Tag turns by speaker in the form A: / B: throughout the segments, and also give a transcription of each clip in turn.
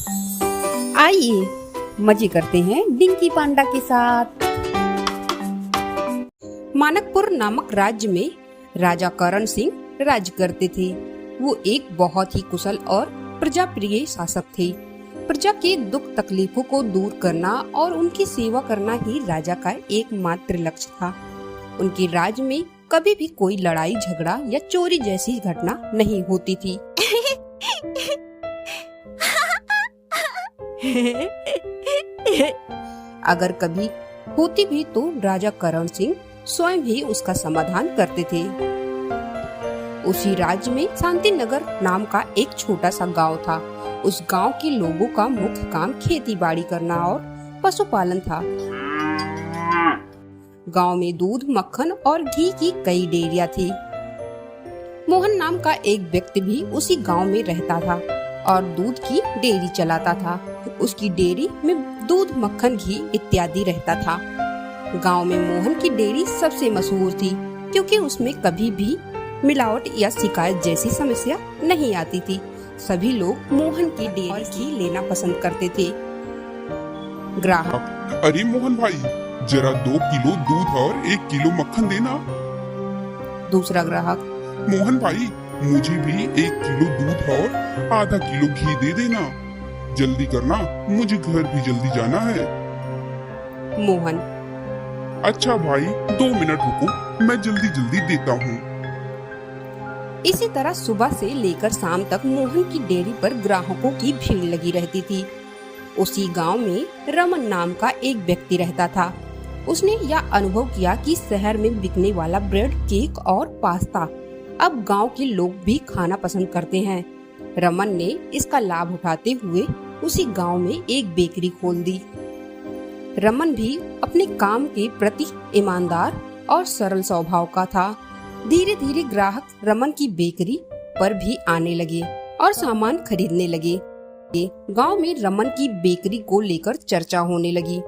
A: आइए मजे करते हैं डिंकी पांडा के साथ। मानकपुर नामक राज्य में राजा करण सिंह राज्य करते थे। वो एक बहुत ही कुशल और प्रजाप्रिय शासक थे। प्रजा के दुख तकलीफों को दूर करना और उनकी सेवा करना ही राजा का एकमात्र लक्ष्य था। उनके राज्य में कभी भी कोई लड़ाई झगड़ा या चोरी जैसी घटना नहीं होती थी। अगर कभी होती भी तो राजा करण सिंह स्वयं ही उसका समाधान करते थे। उसी राज्य में शांति नगर नाम का एक छोटा सा गांव था। उस गांव के लोगों का मुख्य काम खेती बाड़ी करना और पशुपालन था। गांव में दूध, मक्खन और घी की कई डेयरियां थी। मोहन नाम का एक व्यक्ति भी उसी गांव में रहता था और दूध की डेयरी चलाता था। उसकी डेयरी में दूध, मक्खन, घी इत्यादि रहता था। गांव में मोहन की डेयरी सबसे मशहूर थी क्योंकि उसमें कभी भी मिलावट या शिकायत जैसी समस्या नहीं आती थी। सभी लोग मोहन की डेयरी घी लेना पसंद करते थे। ग्राहक:
B: अरे मोहन भाई, जरा 2 किलो दूध और 1 किलो मक्खन देना।
A: दूसरा ग्राहक:
B: मोहन भाई, मुझे भी 1 किलो दूध और आधा किलो घी दे देना। जल्दी करना, मुझे घर भी जल्दी जाना है।
A: मोहन:
B: अच्छा भाई, 2 मिनट रुको, मैं जल्दी जल्दी देता हूँ।
A: इसी तरह सुबह से लेकर शाम तक मोहन की डेयरी पर ग्राहकों की भीड़ लगी रहती थी। उसी गांव में रमन नाम का एक व्यक्ति रहता था। उसने यह अनुभव किया कि शहर में बिकने वाला ब्रेड, केक और पास्ता अब गांव के लोग भी खाना पसंद करते हैं। रमन ने इसका लाभ उठाते हुए उसी गांव में एक बेकरी खोल दी। रमन भी अपने काम के प्रति ईमानदार और सरल स्वभाव का था। धीरे धीरे ग्राहक रमन की बेकरी पर भी आने लगे और सामान खरीदने लगे। गांव में रमन की बेकरी को लेकर चर्चा होने लगी।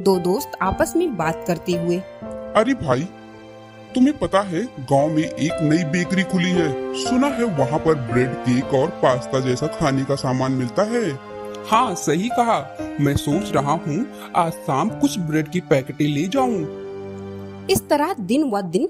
A: 2 दोस्त आपस में बात करते हुए:
B: अरे भाई, तुम्हें पता है गांव में एक नई बेकरी खुली है। सुना है वहाँ पर ब्रेड, केक और पास्ता जैसा खाने का सामान मिलता है।
C: हाँ, सही कहा। मैं सोच रहा हूँ आज शाम कुछ ब्रेड की पैकेटें ले जाऊं।
A: इस तरह दिन व दिन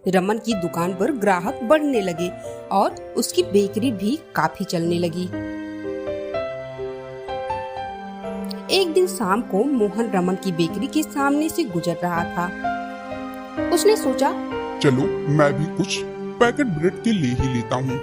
A: रमन की दुकान पर ग्राहक बढ़ने लगे और उसकी बेकरी भी काफी चलने लगी। एक दिन शाम को मोहन रमन की बेकरी के सामने से गुजर रहा था। उसने सोचा,
B: चलो मैं भी कुछ पैकेट ब्रेड के ले ही लेता हूँ।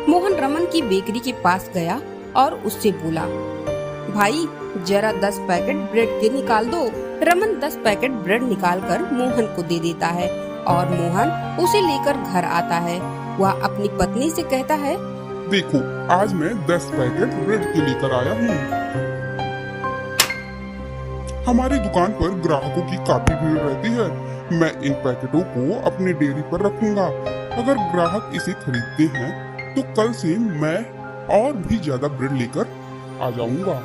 A: मोहन रमन की बेकरी के पास गया और उससे बोला, भाई जरा 10 पैकेट ब्रेड के निकाल दो। रमन 10 पैकेट ब्रेड निकालकर मोहन को दे देता है और मोहन उसे लेकर घर आता है। वह अपनी पत्नी से कहता है,
B: देखो, आज मैं 10 पैकेट ब्रेड के लेकर आया हूँ। हमारी दुकान पर ग्राहकों की काफी भीड़ रहती है। मैं इन पैकेटों को अपनी डेयरी पर रखूंगा। अगर ग्राहक इसे खरीदते हैं तो कल से मैं और भी ज्यादा ब्रेड लेकर आ जाऊंगा।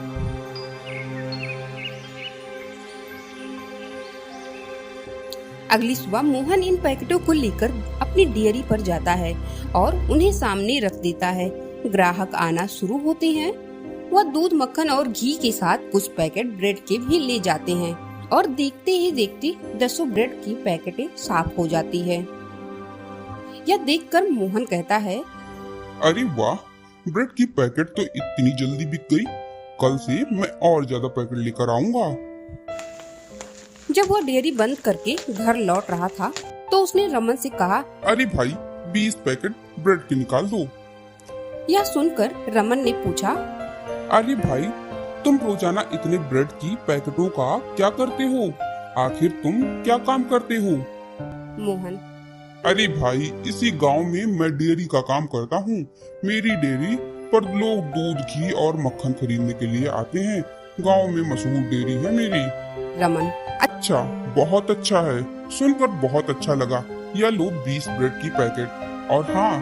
A: अगली सुबह मोहन इन पैकेटों को लेकर अपनी डेयरी पर जाता है और उन्हें सामने रख देता है। ग्राहक आना शुरू होते हैं। वह दूध, मक्खन और घी के साथ कुछ पैकेट ब्रेड के भी ले जाते हैं और देखते ही देखते 10 ब्रेड की पैकेटें साफ हो जाती है। यह देखकर मोहन कहता है,
B: अरे वाह, ब्रेड की पैकेट तो इतनी जल्दी बिक गई। कल से मैं और ज्यादा पैकेट लेकर आऊंगा।
A: जब वह डेयरी बंद करके घर लौट रहा था तो उसने रमन से कहा,
B: अरे भाई, 20 पैकेट ब्रेड के निकाल दो।
A: यह सुनकर रमन ने पूछा,
C: अरे भाई, तुम रोजाना इतने ब्रेड की पैकेटों का क्या करते हो? आखिर तुम क्या काम करते हो?
A: मोहन:
B: अरे भाई, इसी गांव में मैं डेयरी का काम करता हूँ। मेरी डेयरी पर लोग दूध, घी और मक्खन खरीदने के लिए आते हैं। गांव में मशहूर डेयरी है मेरी।
A: रमन:
B: अच्छा, बहुत अच्छा है। सुनकर बहुत अच्छा लगा। यह लो 20 ब्रेड की पैकेट। और हाँ,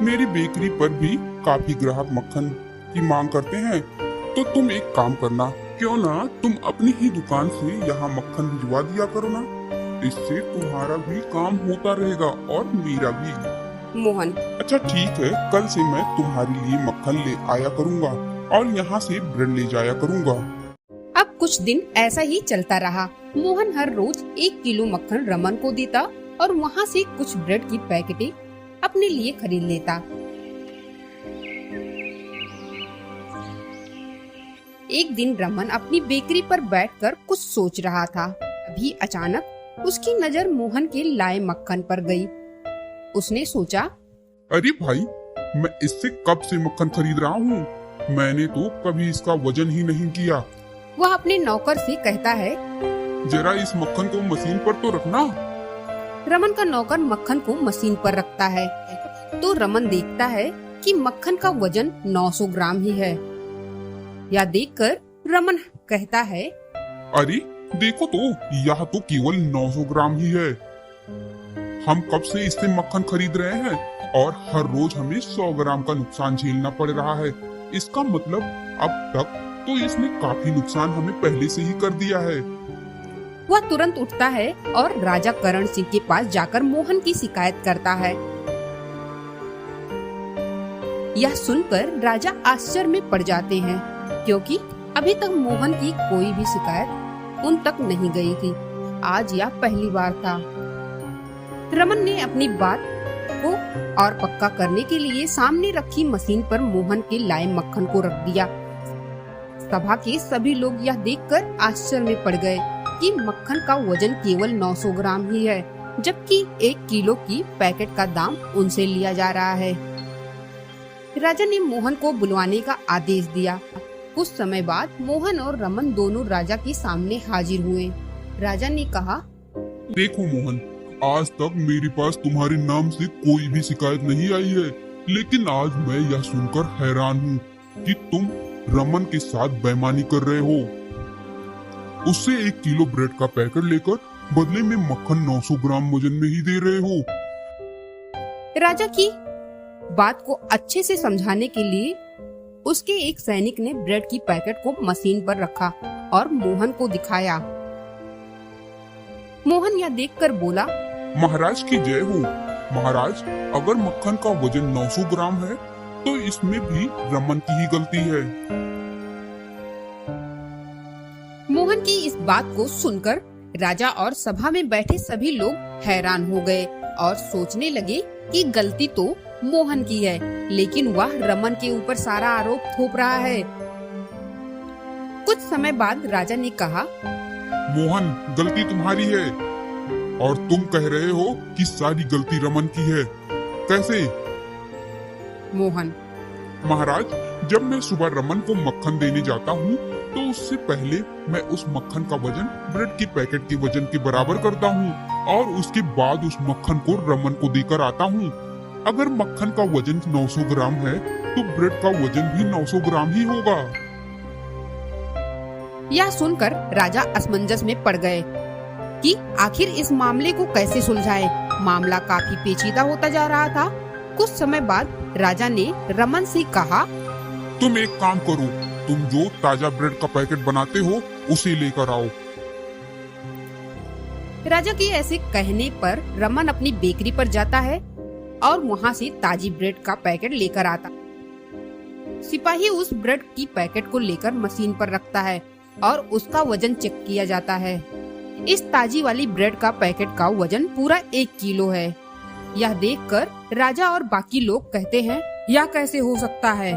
B: मेरी बेकरी पर भी काफी ग्राहक मक्खन की मांग करते हैं। तो तुम एक काम करना, क्यों ना तुम अपनी ही दुकान से यहाँ मक्खन भिजवा दिया करो ना। इससे तुम्हारा भी काम होता रहेगा और मेरा भी।
A: मोहन:
B: अच्छा ठीक है, कल से मैं तुम्हारे लिए मक्खन ले आया करूँगा। और यहाँ से ब्रेड ले जाया करूँगा।
A: अब कुछ दिन ऐसा ही चलता रहा। मोहन हर रोज 1 किलो मक्खन रमन को देता और वहाँ से कुछ ब्रेड की पैकेटें अपने लिए खरीद लेता। एक दिन रमन अपनी बेकरी पर बैठकर कुछ सोच रहा था। अभी अचानक उसकी नजर मोहन के लाए मक्खन पर गई। उसने सोचा,
B: अरे भाई, मैं इससे कब से मक्खन खरीद रहा हूँ, मैंने तो कभी इसका वजन ही नहीं किया।
A: वह अपने नौकर से कहता है,
B: जरा इस मक्खन को मशीन पर तो रखना।
A: रमन का नौकर मक्खन को मशीन पर रखता है तो रमन देखता है कि मक्खन का वजन 900 ग्राम ही है। यह देखकर रमन कहता है,
B: अरे देखो तो, यह तो केवल 900 ग्राम ही है। हम कब से इससे मक्खन खरीद रहे हैं और हर रोज हमें 100 ग्राम का नुकसान झेलना पड़ रहा है। इसका मतलब अब तक तो इसने काफी नुकसान हमें पहले से ही कर दिया है।
A: वह तुरंत उठता है और राजा करण सिंह के पास जाकर मोहन की शिकायत करता है। यह सुनकर राजा आश्चर्य में पड़ जाते हैं, क्योंकि अभी तक मोहन की कोई भी शिकायत उन तक नहीं गई थी। आज यह पहली बार था। रमन ने अपनी बात को और पक्का करने के लिए सामने रखी मशीन पर मोहन के लाए मक्खन को रख दिया। सभा के सभी लोग यह देखकर आश्चर्य में पड़ गए कि मक्खन का वजन केवल 900 ग्राम ही है, जबकि 1 किलो की पैकेट का दाम उनसे लिया जा रहा है। राजा ने मोहन को बुलवाने का आदेश दिया। कुछ समय बाद मोहन और रमन दोनों राजा के सामने हाजिर हुए। राजा ने कहा,
B: देखो मोहन, आज तक मेरे पास तुम्हारे नाम से कोई भी शिकायत नहीं आई है, लेकिन आज मैं यह सुनकर हैरान हूँ कि तुम रमन के साथ बेईमानी कर रहे हो। उससे 1 किलो ब्रेड का पैकेट लेकर बदले में मक्खन 900 ग्राम वजन में ही दे रहे हो।
A: राजा की बात को अच्छे से समझाने के लिए उसके एक सैनिक ने ब्रेड की पैकेट को मशीन पर रखा और मोहन को दिखाया। मोहन यह देखकर बोला,
B: महाराज की जय हो। महाराज, अगर मक्खन का वजन 900 ग्राम है तो इसमें भी रमन की ही गलती है।
A: मोहन की इस बात को सुनकर राजा और सभा में बैठे सभी लोग हैरान हो गए और सोचने लगे कि गलती तो मोहन की है, लेकिन वह रमन के ऊपर सारा आरोप थोप रहा है। कुछ समय बाद राजा ने कहा,
B: मोहन, गलती तुम्हारी है और तुम कह रहे हो कि सारी गलती रमन की है। कैसे?
A: मोहन,
B: महाराज, जब मैं सुबह रमन को मक्खन देने जाता हूँ तो उससे पहले मैं उस मक्खन का वजन ब्रेड के पैकेट के वजन के बराबर करता हूँ और उसके बाद उस मक्खन को रमन को देकर आता हूँ। अगर मक्खन का वजन 900 ग्राम है तो ब्रेड का वजन भी 900 ग्राम ही होगा।
A: यह सुनकर राजा असमंजस में पड़ गए कि आखिर इस मामले को कैसे सुलझाए। मामला काफी पेचीदा होता जा रहा था। कुछ समय बाद राजा ने रमन से कहा,
B: तुम एक काम करो, तुम जो ताजा ब्रेड का पैकेट बनाते हो उसे लेकर आओ।
A: राजा के ऐसे कहने पर रमन अपनी बेकरी पर जाता है और वहाँ से ताजी ब्रेड का पैकेट लेकर आता। सिपाही उस ब्रेड की पैकेट को लेकर मशीन पर रखता है और उसका वजन चेक किया जाता है। इस ताजी वाली ब्रेड का पैकेट का वजन पूरा 1 किलो है। यह देखकर राजा और बाकी लोग कहते हैं, यह कैसे हो सकता है।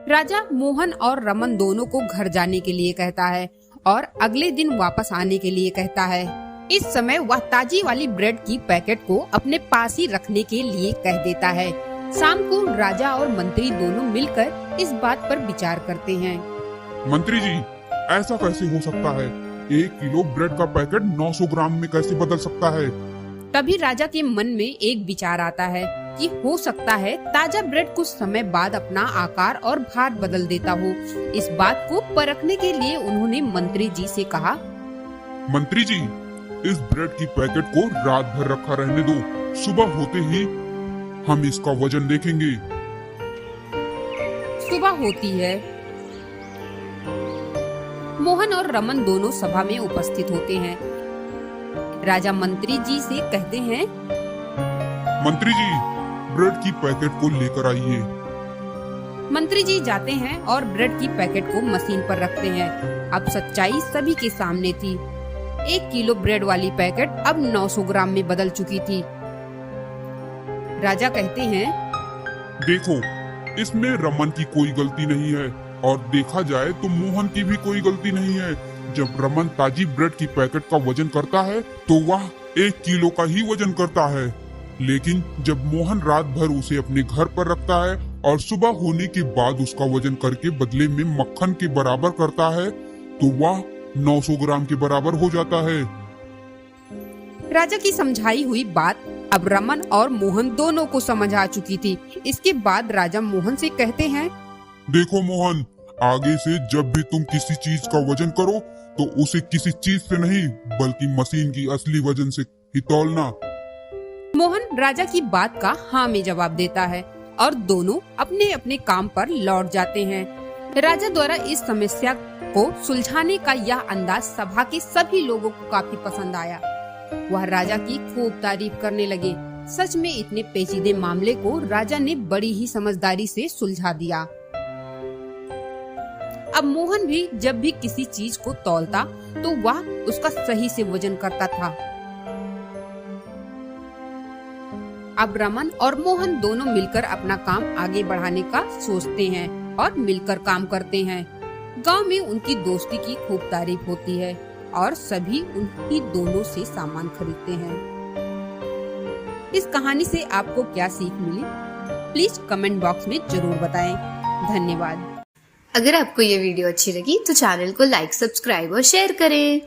A: राजा मोहन और रमन दोनों को घर जाने के लिए कहता है और अगले दिन वापस आने के लिए कहता है। इस समय वह ताजी वाली ब्रेड की पैकेट को अपने पास ही रखने के लिए कह देता है। शाम को राजा और मंत्री दोनों मिलकर इस बात पर विचार करते हैं।
B: मंत्री जी, ऐसा कैसे हो सकता है? 1 किलो ब्रेड का पैकेट 900 ग्राम में कैसे बदल सकता है?
A: तभी राजा के मन में एक विचार आता है कि हो सकता है ताजा ब्रेड कुछ समय बाद अपना आकार और भार बदल देता हो। इस बात को परखने के लिए उन्होंने मंत्री जी से कहा,
B: मंत्री जी, इस ब्रेड की पैकेट को रात भर रखा रहने दो। सुबह होते ही हम इसका वजन देखेंगे।
A: सुबह होती है। मोहन और रमन दोनों सभा में उपस्थित होते हैं। राजा मंत्री जी से कहते हैं,
B: मंत्री जी, ब्रेड की पैकेट को लेकर आइए।
A: मंत्री जी जाते हैं और ब्रेड की पैकेट को मशीन पर रखते हैं। अब सच्चाई सभी के सामने थी। 1 किलो ब्रेड वाली पैकेट अब 900 ग्राम में बदल चुकी थी। राजा कहते हैं,
B: देखो, इसमें रमन की कोई गलती नहीं है और देखा जाए तो मोहन की भी कोई गलती नहीं है। जब रमन ताजी ब्रेड की पैकेट का वजन करता है तो वह 1 किलो का ही वजन करता है, लेकिन जब मोहन रात भर उसे अपने घर पर रखता है और सुबह होने के बाद उसका वजन करके बदले में मक्खन के बराबर करता है तो वह 900 ग्राम के बराबर हो जाता है।
A: राजा की समझाई हुई बात अब रमन और मोहन दोनों को समझ आ चुकी थी। इसके बाद राजा मोहन से कहते हैं,
B: देखो मोहन, आगे से जब भी तुम किसी चीज का वजन करो तो उसे किसी चीज से नहीं बल्कि मशीन की असली वजन से ही तौलना।
A: मोहन राजा की बात का हाँ में जवाब देता है और दोनों अपने अपने काम पर लौट जाते हैं। राजा द्वारा इस समस्या को सुलझाने का यह अंदाज सभा के सभी लोगों को काफी पसंद आया। वह राजा की खूब तारीफ करने लगे। सच में इतने पेचीदे मामले को राजा ने बड़ी ही समझदारी से सुलझा दिया। अब मोहन भी जब भी किसी चीज को तौलता तो वह उसका सही से वजन करता था। अब रमन और मोहन दोनों मिलकर अपना काम आगे बढ़ाने का सोचते हैं और मिलकर काम करते हैं। गांव में उनकी दोस्ती की खूब तारीफ होती है और सभी उन्हीं दोनों से सामान खरीदते हैं। इस कहानी से आपको क्या सीख मिली? प्लीज कमेंट बॉक्स में जरूर बताएं। धन्यवाद।
D: अगर आपको ये वीडियो अच्छी लगी तो चैनल को लाइक, सब्सक्राइब और शेयर करें।